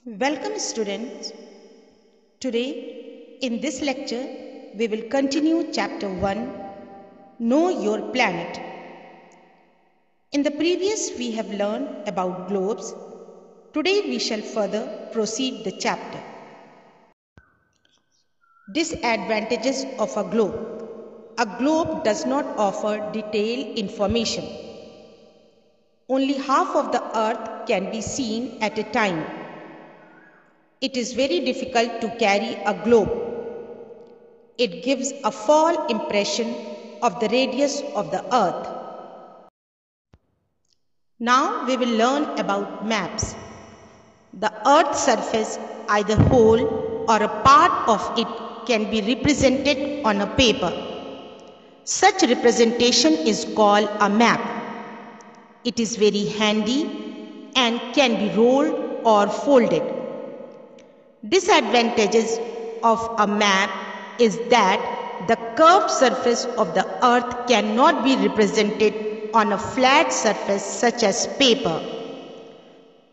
Welcome students. Today in this lecture we will continue chapter 1, Know Your Planet. In the previous we have learned about globes. Today we shall further proceed the chapter. Disadvantages of a globe. A globe does not offer detailed information. Only half of the earth can be seen at a time. It is very difficult to carry a globe. It gives a false impression of the radius of the earth. Now we will learn about maps. The earth's surface, either whole or a part of it, can be represented on a paper. Such representation is called a map. It is very handy and can be rolled or folded. Disadvantages of a map is that the curved surface of the earth cannot be represented on a flat surface such as paper.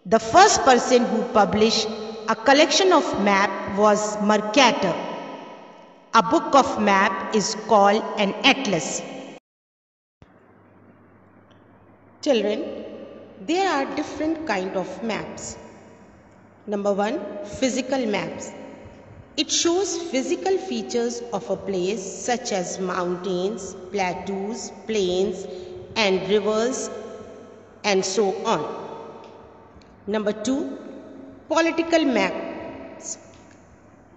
The first person who published a collection of maps was Mercator. A book of map is called an atlas. Children, there are different kinds of maps. Number 1, physical maps. It shows physical features of a place such as mountains, plateaus, plains and rivers and so on. Number 2, political maps.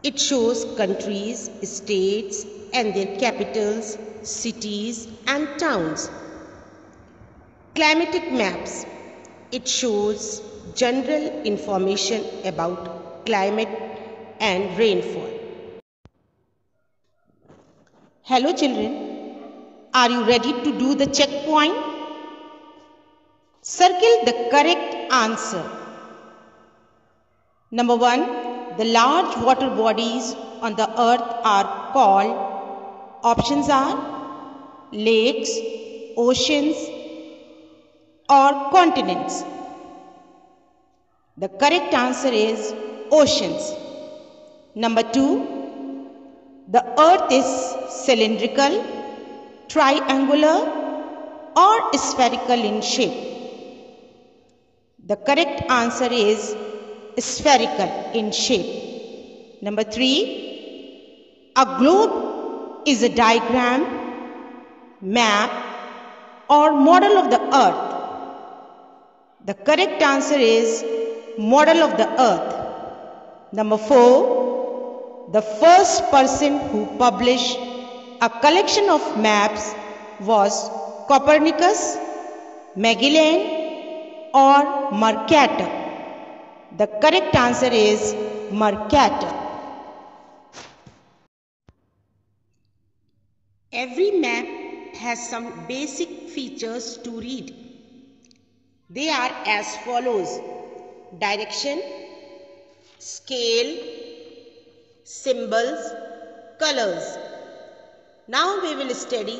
It shows countries, states and their capitals, cities and towns. Climatic maps. It shows general information about climate and rainfall. Hello children, are you ready to do the checkpoint? Circle the correct answer. Number 1, the large water bodies on the earth are called, options are lakes, oceans or continents. The correct answer is oceans. Number 2, the earth is cylindrical, triangular or spherical in shape. The correct answer is spherical in shape. Number 3, a globe is a diagram, map or model of the earth. The correct answer is model of the earth. Number 4, the first person who published a collection of maps was Copernicus, Magellan or Mercator. The correct answer is Mercator. Every map has some basic features to read. They are as follows: direction, scale, symbols, colors. Now we will study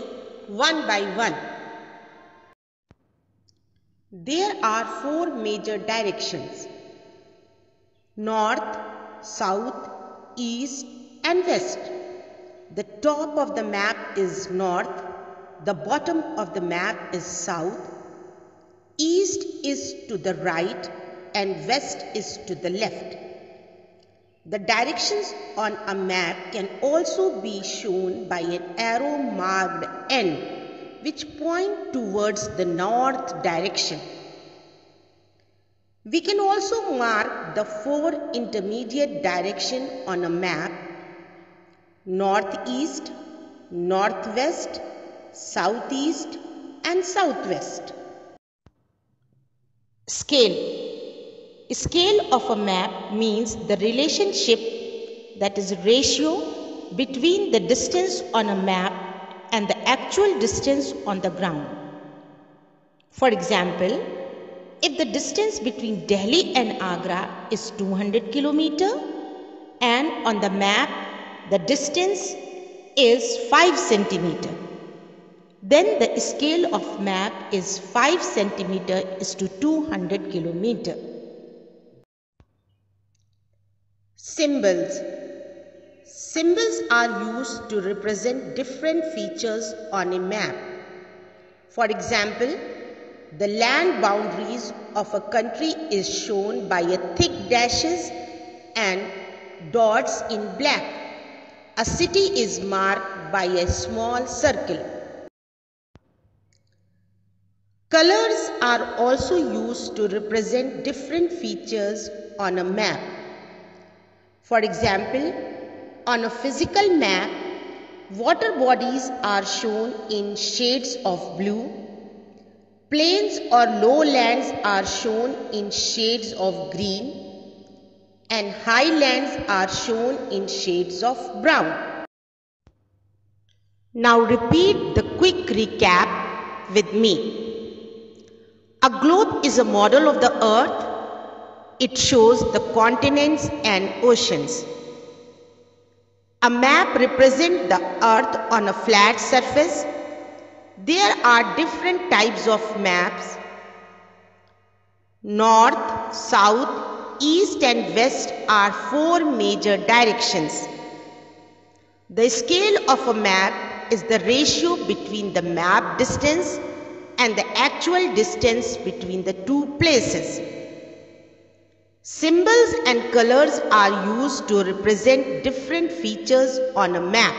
one by one. There are 4 major directions: north, south, east and west. The top of the map is north, the bottom of the map is south, east is to the right and west is to the left. The directions on a map can also be shown by an arrow marked N, which point towards the north direction. We can also mark the 4 intermediate directions on a map: northeast, northwest, southeast and southwest. Scale. Scale of a map means the relationship, that is ratio, between the distance on a map and the actual distance on the ground. For example, if the distance between Delhi and Agra is 200 km and on the map the distance is 5 cm, then the scale of map is 5 cm is to 200 km. Symbols. Symbols are used to represent different features on a map. For example, the land boundaries of a country is shown by a thick dashes and dots in black. A city is marked by a small circle. Colors are also used to represent different features on a map. For example, on a physical map, water bodies are shown in shades of blue. Plains or lowlands are shown in shades of green, and highlands are shown in shades of brown. Now repeat the quick recap with me. A globe is a model of the earth. It shows the continents and oceans. A map represents the earth on a flat surface. There are different types of maps. North, south, east and west are 4 major directions. The scale of a map is the ratio between the map distance and the actual distance between the two places. Symbols and colors are used to represent different features on a map.